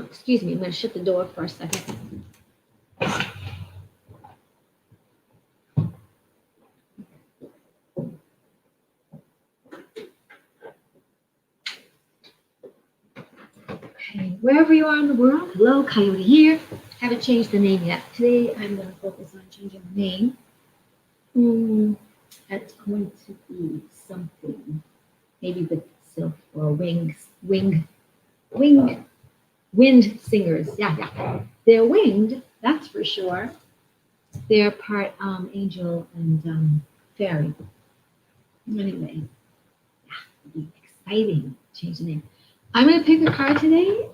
Excuse me, I'm going to shut the door for a second. Okay, wherever you are in the world, hello, Coyote here. Haven't changed the name yet. Today I'm going to focus on changing the name. That's going to be something, maybe with silk or wings, wind singers. Yeah. They're winged, that's for sure. They're part angel and fairy. Anyway, yeah, it'll be exciting. Change the name. I'm going to pick a card today.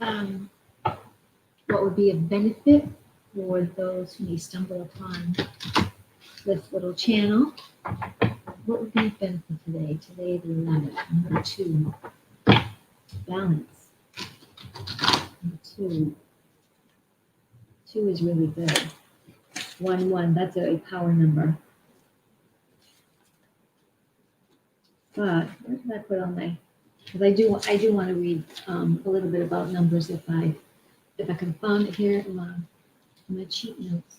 What would be a benefit for those who may stumble upon this little channel? What would be a benefit today? Today, the 11th, number 2, balance. Number 2. 2 is really good. 1, that's a power number. But where did I put on my? Because I do want to read a little bit about numbers if I can find it here in my cheat notes.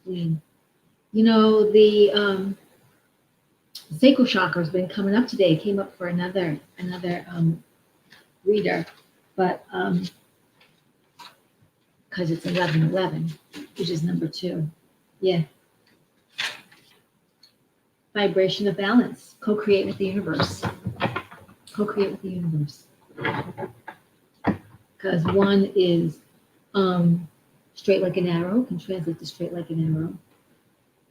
You know, the sacral chakra has been coming up today. It came up for another reader, but because it's 1111, which is number 2. Yeah. Vibration of balance. Co-create with the universe. Co-create with the universe. Because 1 is straight like an arrow, can translate to straight like an arrow.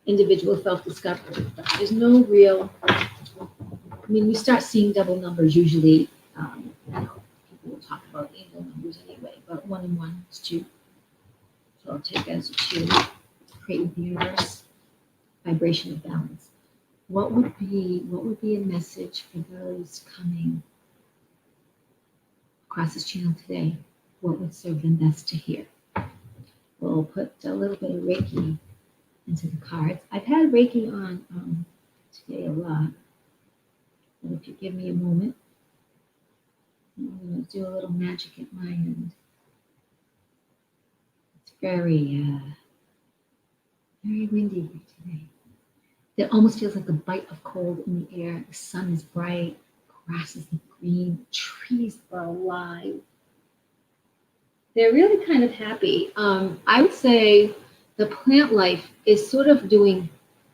Individual self-discovery. There's no real, we start seeing double numbers usually. People will talk about angel numbers anyway, but 1 and 1 is 2. So I'll take that as a 2. Create with the universe. Vibration of balance. What would be a message for those coming across this channel today? What would serve them best to hear? We'll put a little bit of Reiki into the cards. I've had Reiki on today a lot. And if you give me a moment, I'm going to do a little magic at my end. It's very windy here today. It almost feels like the bite of cold in the air. The sun is bright, grass is green, trees are alive. They're really kind of happy. I would say the plant life is sort of doing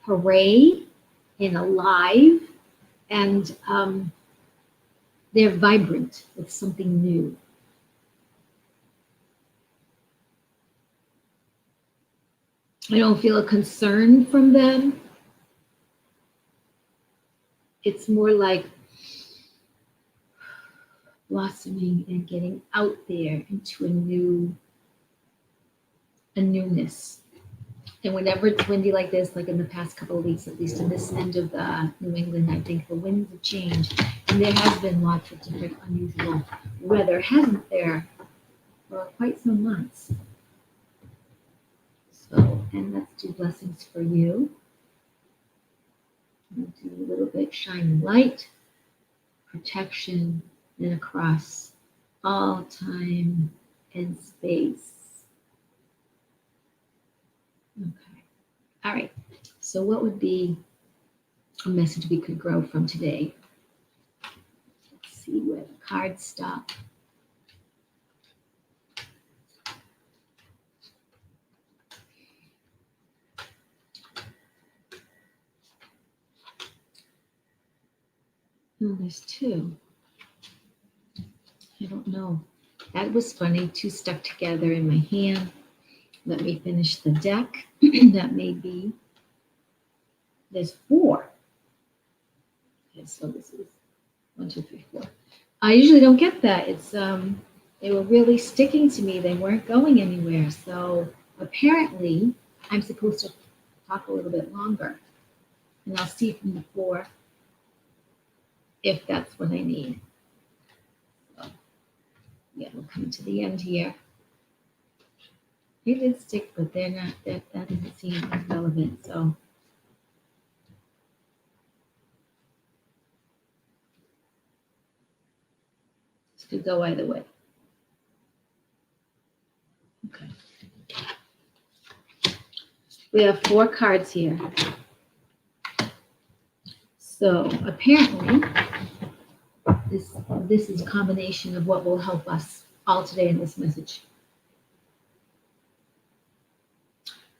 hooray and alive, and they're vibrant with something new. I don't feel a concern from them. It's more like blossoming and getting out there into a newness. And whenever it's windy like this, like in the past couple of weeks, at least in this end of New England, I think the winds have changed. And there has been lots of different unusual weather, hasn't there, for quite some months. So, and let's do blessings for you. We'll do a little bit shining light, protection, and across all time and space. Okay. All right. So what would be a message we could grow from today? Let's see where the cards stop. Oh, there's 2. I don't know. That was funny. 2 stuck together in my hand. Let me finish the deck. That may be. There's 4. Okay, so this is 1, 2, 3, 4. I usually don't get that. It's they were really sticking to me. They weren't going anywhere. So apparently, I'm supposed to talk a little bit longer, and I'll see from the 4 if that's what I need. So, yeah, we're coming to the end here. They did stick, but they're not, that doesn't seem as relevant, so. This could go either way. Okay. We have 4 cards here. So apparently, this is a combination of what will help us all today in this message.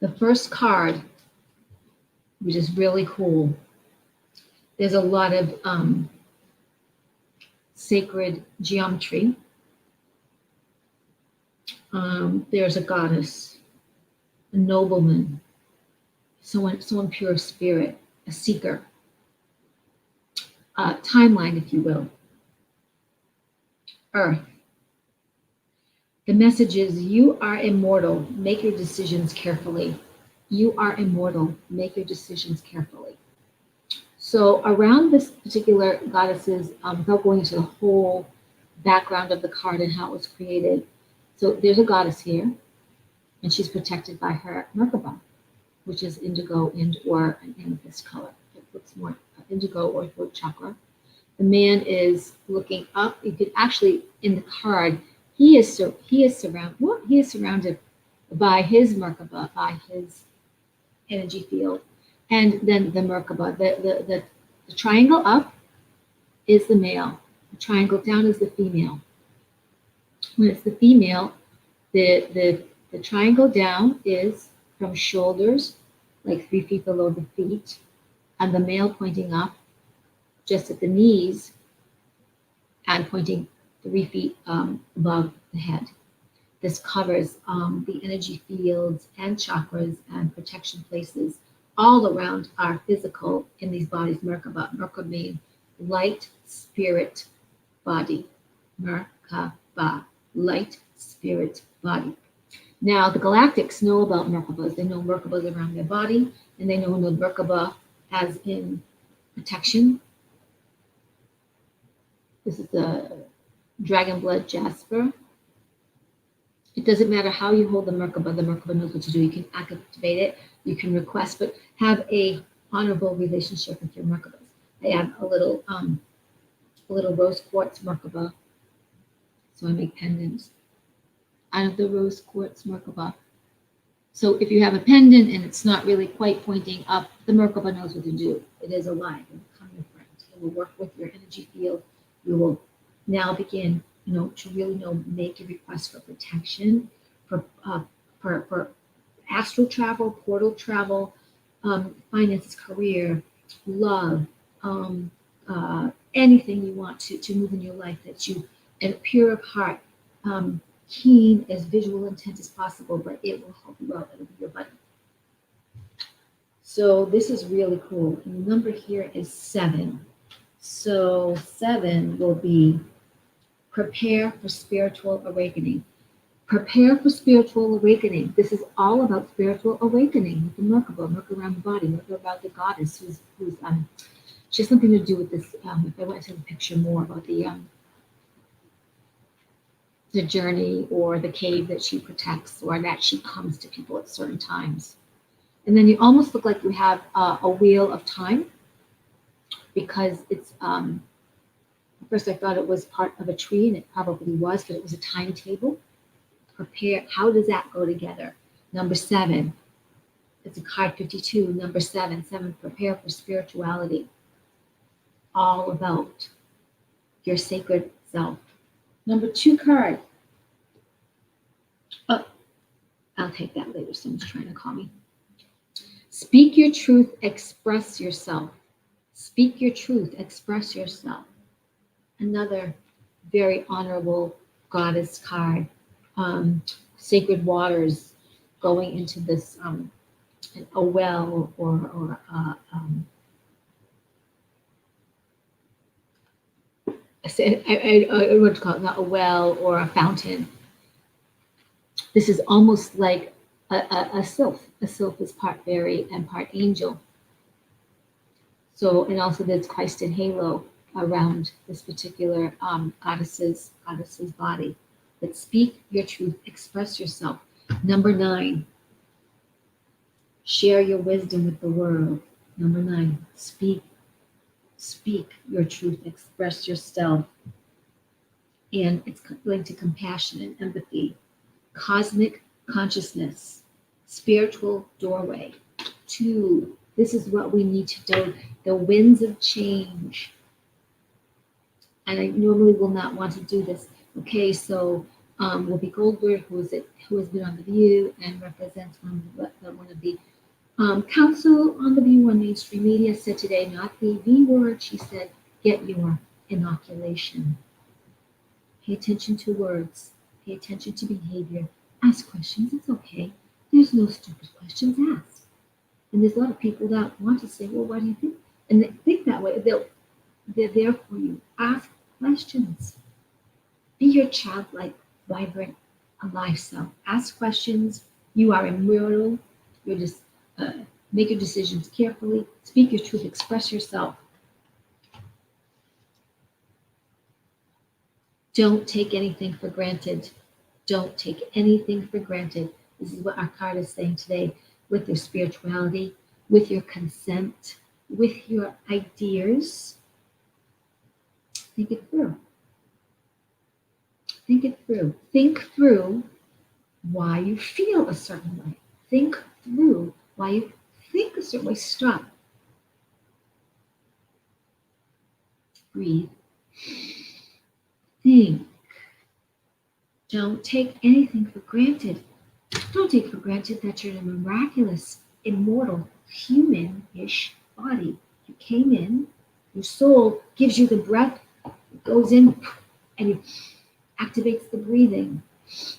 The first card, which is really cool, there's a lot of sacred geometry. There's a goddess, a nobleman, someone pure of spirit, a seeker, timeline, if you will, earth. The message is, you are immortal, make your decisions carefully. You are immortal, make your decisions carefully. So around this particular goddesses, without going into the whole background of the card and how it was created, so there's a goddess here, and she's protected by her Merkaba, which is indigo or an amethyst color. It looks more indigo or throat chakra. The man is looking up. You could actually, in the card, he is surrounded by his Merkaba, by his energy field, and then the Merkaba. The triangle up is the male. The triangle down is the female. When it's the female, the triangle down is from shoulders, like 3 feet below the feet, and the male pointing up just at the knees and pointing 3 feet above the head. This covers the energy fields and chakras and protection places all around our physical in these bodies. Merkaba. Merkaba means light, spirit, body. Merkaba, light, spirit, body. Now, the galactics know about Merkabas. They know Merkabas around their body, and they know the Merkaba as in protection. This is the dragon blood jasper. It doesn't matter how you hold the Merkaba knows what to do. You can activate it, you can request, but have a honorable relationship with your Merkabas. I have a little rose quartz Merkaba, so I make pendants out of the rose quartz Merkaba. So if you have a pendant and it's not really quite pointing up, the Merkaba knows what to do. It is alive. It will become your friend. It will work with your energy field. You will now begin, to really make a request for protection, for astral travel, portal travel, finances, career, love, anything you want to move in your life that you, and pure of heart, keen as visual intent as possible, but it will help you out. It'll be your buddy. So this is really cool. And the number here is 7. So 7 will be prepare for spiritual awakening. Prepare for spiritual awakening. This is all about spiritual awakening with the Merkaba, Merkaba around the body, Merkaba about the goddess who's she has something to do with this. If I went to the picture more about the journey or the cave that she protects or that she comes to people at certain times. And then you almost look like you have a wheel of time, because it's, at first I thought it was part of a tree, and it probably was, but it was a timetable. Prepare, how does that go together? Number 7, it's a card 52, number 7, prepare for spirituality. All about your sacred self. Number 2 card. Oh, I'll take that later. Someone's trying to call me. Speak your truth, express yourself. Speak your truth, express yourself. Another very honorable goddess card. Sacred waters going into this a well or I would call it not a well or a fountain. This is almost like a sylph. A sylph is part fairy and part angel. So, and also there's Christ in halo around this particular goddess's body. But speak your truth, express yourself. Number 9, share your wisdom with the world. Number 9, speak your truth, express yourself. And it's linked to compassion and empathy, cosmic consciousness, spiritual doorway. 2, this is what we need to do. The winds of change. And I normally will not want to do this. Okay, so Whoopi Goldberg, who has been on The View and represents one of the council on The View on mainstream media, said today, not the V word, she said, get your inoculation. Pay attention to words, pay attention to behavior, ask questions, it's okay. There's no stupid questions asked. And there's a lot of people that want to say, well, why do you think? And they think that way. They're there for you. Ask questions. Be your childlike, vibrant, alive self. Ask questions. You are immortal. You're just make your decisions carefully. Speak your truth. Express yourself. Don't take anything for granted. Don't take anything for granted. This is what our card is saying today with your spirituality, with your consent, with your ideas. Think it through. Think it through. Think through why you feel a certain way. Think through why you think a certain way. Stop. Breathe. Think. Don't take anything for granted. Don't take for granted that you're in a miraculous, immortal, human-ish body. You came in, your soul gives you the breath, it goes in, and it activates the breathing,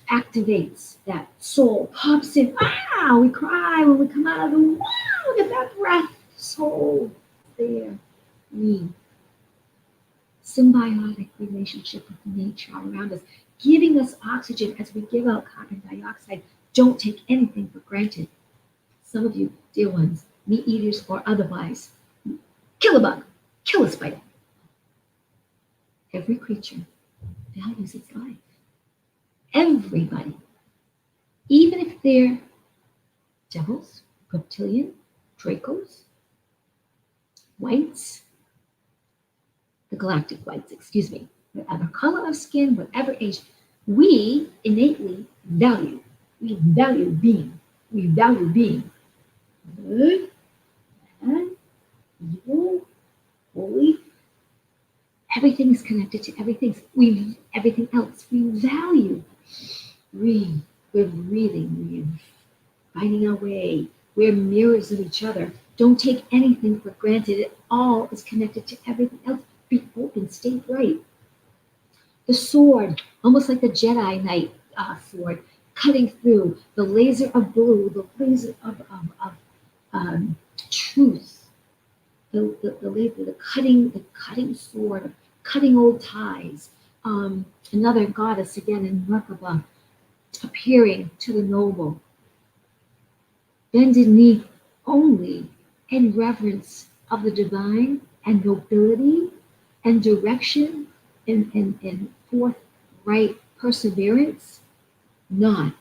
activates that soul, pops in. Wow, we cry when we come out of the wow, look at that breath. Soul there. We. Symbiotic relationship with nature all around us, giving us oxygen as we give out carbon dioxide. Don't take anything for granted. Some of you, dear ones, meat eaters or otherwise, kill a bug, kill a spider. Every creature values its life. Everybody. Even if they're devils, reptilian, Dracos, whites, the galactic whites, excuse me, whatever color of skin, whatever age, we innately value. We value being. We value being good, bad, evil, holy. Everything is connected to everything. Everything else we value. We're breathing. We're finding our way. We're mirrors of each other. Don't take anything for granted. It all is connected to everything else. Be open. Stay bright. The sword, almost like the Jedi Knight sword, cutting through the laser of blue, the laser of truth, the cutting sword, cutting old ties. Another goddess again in Merkaba, appearing to the noble. Bended knee only in reverence of the divine and nobility and direction and forthright perseverance, not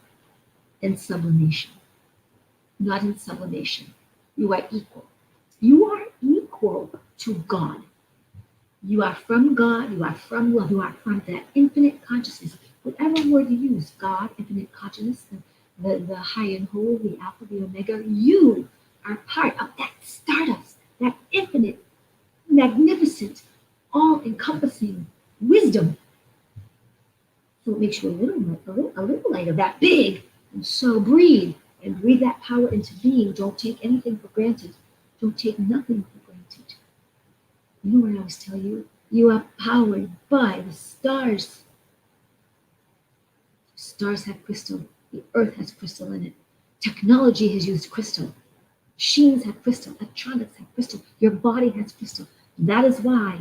in sublimation. Not in sublimation. You are equal. You are equal to God. You are from God. You are from love. You are from that infinite consciousness. Whatever word you use, God, infinite consciousness, the high and whole, the alpha, the omega, you are part of that stardust, that infinite, magnificent, all-encompassing wisdom. So it makes you a little lighter, that big. And so breathe and breathe that power into being. Don't take anything for granted. Don't take nothing for granted. You know what I always tell you? You are powered by the stars. Stars have crystal. The earth has crystal in it. Technology has used crystal. Machines have crystal. Electronics have crystal. Your body has crystal. That is why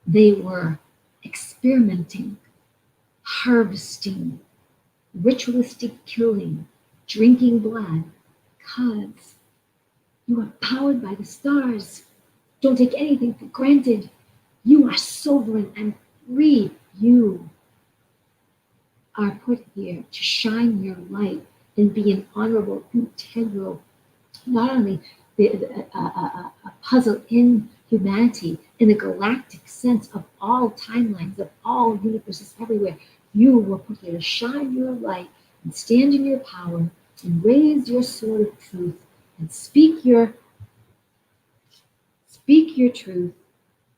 they were experimenting, harvesting, ritualistic killing, drinking blood, because you are powered by the stars. Don't take anything for granted. You are sovereign and free. You are put here to shine your light, and be an honorable, integral, not only a puzzle in humanity, in the galactic sense of all timelines, of all universes everywhere. You were put here to shine your light and stand in your power and raise your sword of truth and speak your truth.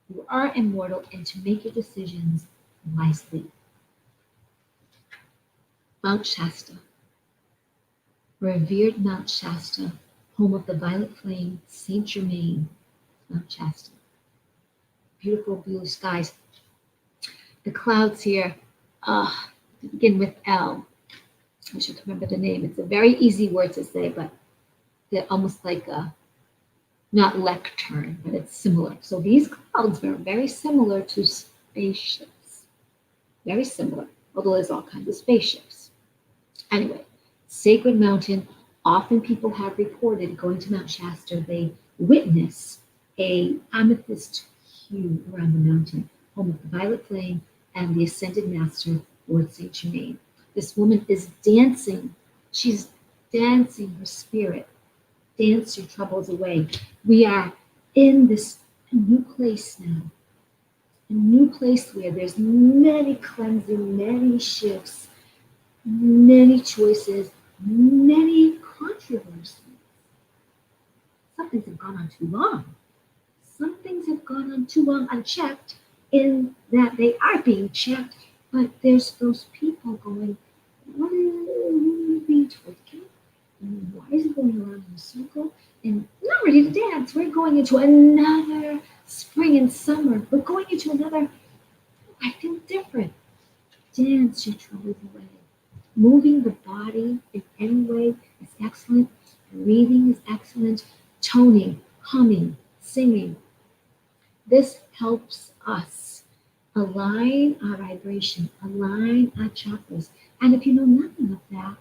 You are immortal, and to make your decisions wisely. Mount Shasta, revered Mount Shasta, home of the violet flame, Saint Germain, Mount Shasta. Beautiful blue skies. The clouds here begin with L. I should remember the name. It's a very easy word to say, but they're almost like a, not lectern, but it's similar. So these clouds are very similar to spaceships. Very similar, although there's all kinds of spaceships. Anyway, sacred mountain. Often people have reported going to Mount Shasta, they witness a amethyst hue around the mountain, home of the violet flame and the ascended master, Lord Saint Germain. This woman is dancing. She's dancing her spirit. Dance your troubles away. We are in this new place now. A new place where there's many cleansing, many shifts, many choices, many controversies. Some things have gone on too long. Some things have gone on too long unchecked, in that they are being checked, but there's those people going, what are we being told? And why is it going around in a circle? And we're not ready to dance. We're going into another spring and summer. We're going into another, I feel different. Dance your troubles away. Moving the body in any way is excellent. Breathing is excellent. Toning, humming, singing. This helps us align our vibration, align our chakras. And if you know nothing of that,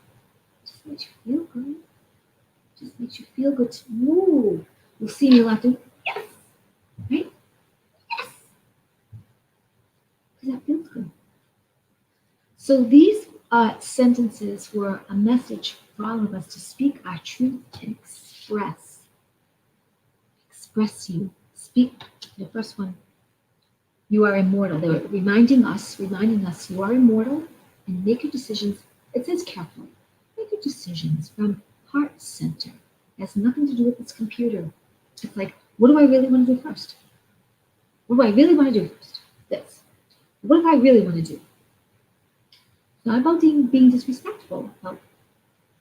it just makes you feel good. It just makes you feel good to move. You'll see me laughing, yes, right? Yes. Because that feels good. So these sentences were a message for all of us to speak our truth and express. Express you. Speak. The first one, you are immortal. They were reminding us, you are immortal, and make your decisions. It says carefully. Make your decisions from heart center. It has nothing to do with this computer. It's like, what do I really want to do first? What do I really want to do first? This. What do I really want to do? Not about being disrespectful, but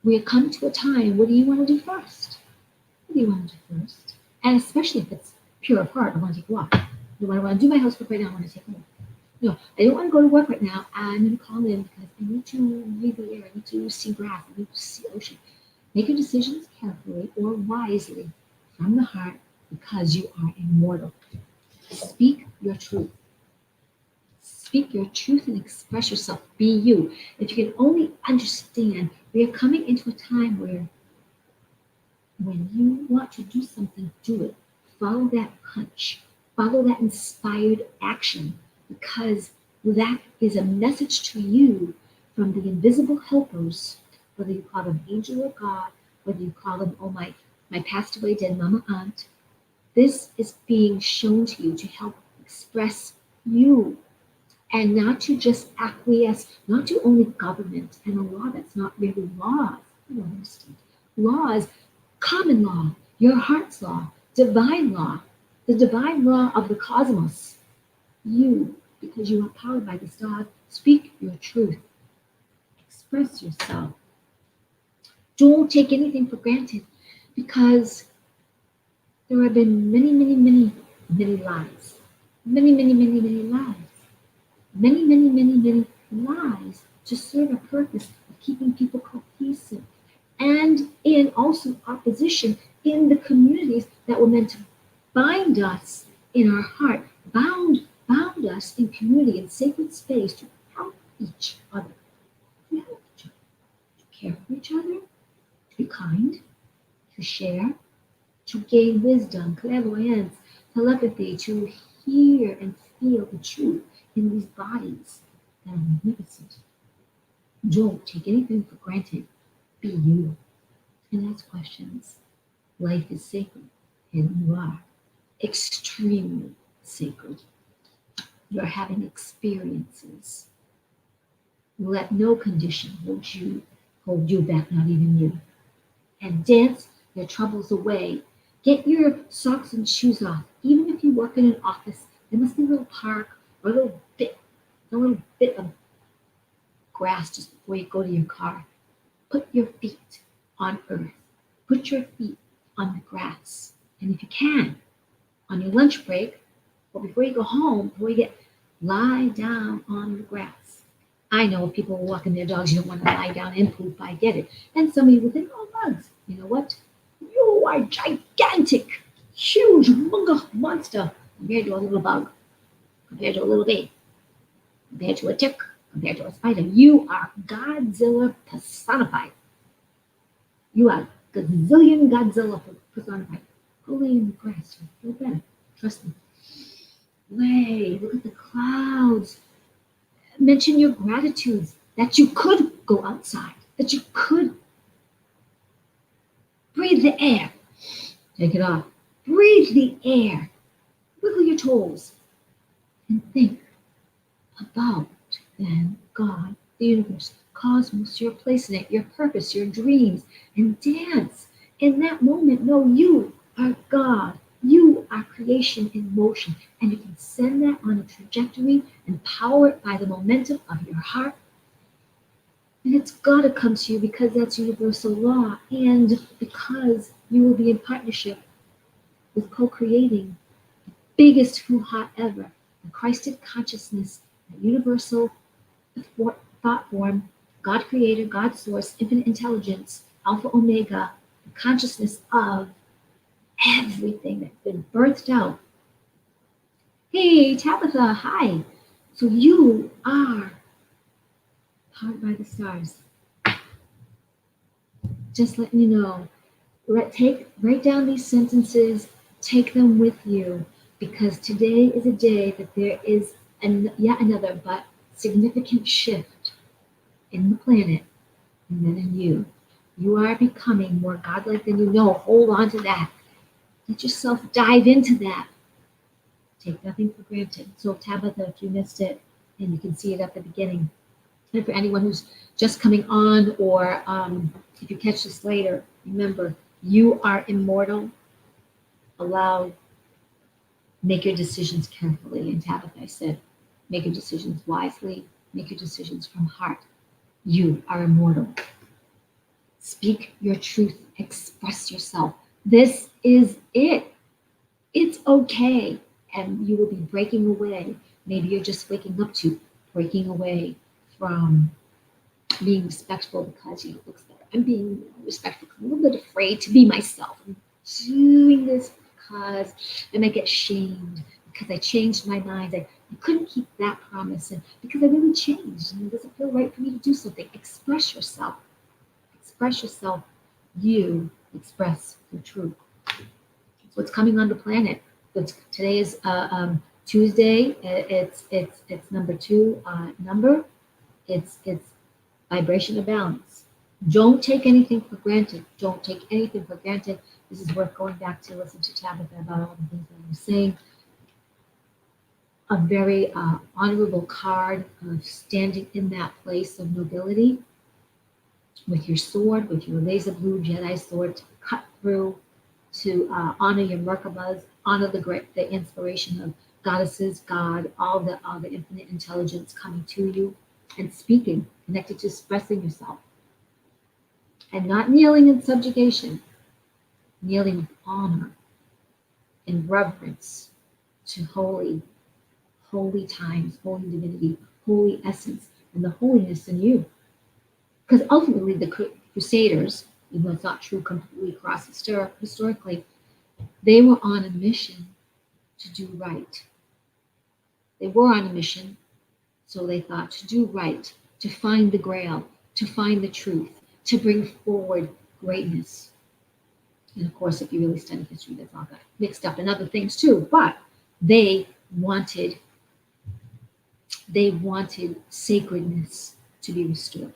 we are come to a time, what do you want to do first? What do you want to do first? And especially if it's pure of heart, I want to take a walk. No, I want to do my housework right now, I want to take a walk. No, I don't want to go to work right now. I'm going to call in because I need to breathe the air. I need to see grass. I need to see ocean. Make your decisions carefully or wisely from the heart because you are immortal. Speak your truth. Speak your truth and express yourself. Be you. If you can only understand, we are coming into a time where when you want to do something, do it. Follow that hunch. Follow that inspired action because that is a message to you from the invisible helpers, whether you call them angel or God, whether you call them, oh, my passed away dead mama aunt. This is being shown to you to help express you and not to just acquiesce, not to only government and a law that's not really law. You don't understand. Laws, common law, your heart's law, divine law, the divine law of the cosmos. You, because you are powered by this God, speak your truth. Express yourself. Don't take anything for granted because there have been many, many, many, many lies. Many, many, many, many lies. Many, many, many, many lies to serve a purpose of keeping people cohesive and in also opposition in the communities that were meant to bind us in our heart, bound us in community and sacred space to help each other, to help each other, to care for each other, to be kind, to share, to gain wisdom, clairvoyance, telepathy, to hear and feel the truth in these bodies that are magnificent. Don't take anything for granted. Be you and ask questions. Life is sacred, and you are extremely sacred. You're having experiences. Let no condition hold you back, not even you. And dance your troubles away. Get your socks and shoes off. Even if you work in an office, there must be a little park or a little bit of grass just before you go to your car. Put your feet on earth. Put your feet on the grass. And if you can, on your lunch break, or before you go home, lie down on the grass. I know if people are walking their dogs, you don't want to lie down and poop. I get it. And some of you will think, oh, bugs, you know what? You are gigantic, huge, monster compared to a little bug, compared to a little bee, compared to a tick, compared to a spider. You are Godzilla personified. You are gazillion Godzilla personified. Go lay in the grass. You'll feel better. Trust me. Lay. Look at the clouds. Mention your gratitudes that you could go outside, that you could breathe the air. Take it off. Breathe the air. Wiggle your toes. And think about then God, the universe, cosmos, your place in it, your purpose, your dreams, and dance. In that moment, know you are God. You are creation in motion, and you can send that on a trajectory and power it by the momentum of your heart. And it's got to come to you because that's universal law, and because you will be in partnership with co-creating the biggest hoo-ha ever, the Christed consciousness, the universal thought form, God creator, God source, infinite intelligence, alpha omega, the consciousness of everything that's been birthed out. Hey, Tabitha, hi. So you are powered by the stars. Just letting you know. Write down these sentences, take them with you, because today is a day that there is yet another but significant shift in the planet and then in you. You are becoming more godlike than you know. Hold on to that. Let yourself dive into that. Take nothing for granted. So Tabitha, if you missed it, and you can see it at the beginning. And for anyone who's just coming on, or if you catch this later, remember, you are immortal. Make your decisions carefully. And Tabitha said, make your decisions wisely, make your decisions from heart. You are immortal. Speak your truth, express yourself. This is it. It's okay. And you will be breaking away. Maybe you're just waking up to breaking away from being respectful because it looks better. I'm being respectful. I'm a little bit afraid to be myself. I'm doing this because I might get shamed because I changed my mind. I couldn't keep that promise, and because I really changed and it doesn't feel right for me to do something. Express yourself. Express yourself. You express your truth. It's what's coming on the planet. Today is Tuesday. It's number 2 number. It's vibration of balance. Don't take anything for granted. Don't take anything for granted. This is worth going back to listen to Tabitha about all the things that I was saying. A very honorable card of standing in that place of nobility with your sword, with your laser blue Jedi sword to cut through, to honor your Merkabas, honor the inspiration of goddesses, God, all the infinite intelligence coming to you and speaking, connected to expressing yourself. And not kneeling in subjugation, kneeling with honor and reverence to holy times, holy divinity, holy essence, and the holiness in you. Because ultimately the Crusaders, even though it's not true completely across historically, they were on a mission to do right. They were on a mission, so they thought, to do right, to find the grail, to find the truth, to bring forward greatness. And of course, if you really study history, that's all got mixed up in other things too. But they wanted sacredness to be restored.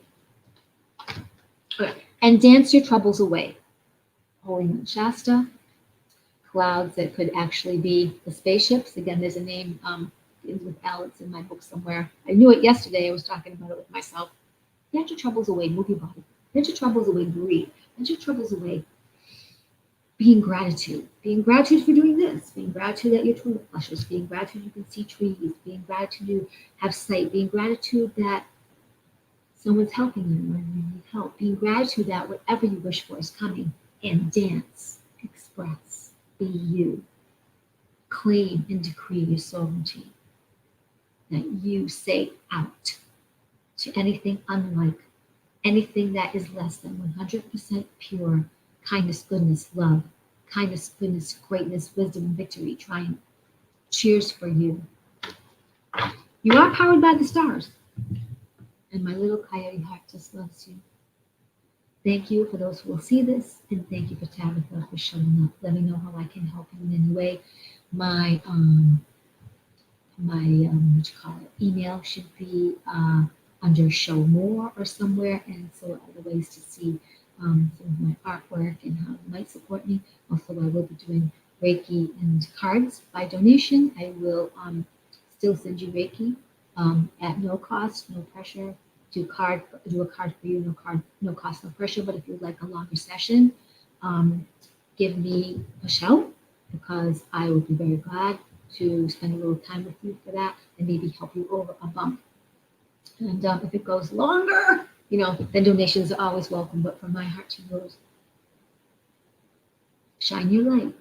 Okay, and dance your troubles away. Holy Mount Shasta, clouds that could actually be the spaceships. Again, there's a name begins with L. It's in my book somewhere. I knew it yesterday. I was talking about it with myself. Dance your troubles away. Move your body. Dance your troubles away. Breathe. Dance your troubles away. Being gratitude. Being gratitude for doing this. Being gratitude that your toilet flushes. Being gratitude you can see trees. Being gratitude you have sight. Being gratitude that someone's helping you when you need help. Being gratitude that whatever you wish for is coming. And dance. Express. Be you. Claim and decree your sovereignty. That you say out to anything unlike, anything that is less than 100% pure kindness, goodness, love, kindness, goodness, greatness, wisdom, and victory, triumph. Cheers for you. You are powered by the stars. And my little coyote heart just loves you. Thank you for those who will see this, and thank you for Tabitha for showing up. Let me know how I can help you in any way. My what you call it, email should be under show more or somewhere, and so other ways to see some of my artwork and how you might support me. Also, I will be doing Reiki and cards by donation. I will still send you Reiki at no cost, no pressure. Do a card for you, no cost, no pressure. But if you'd like a longer session, give me a shout, because I will be very glad to spend a little time with you for that and maybe help you over a bump. And if it goes longer, then donations are always welcome. But from my heart to yours, shine your light.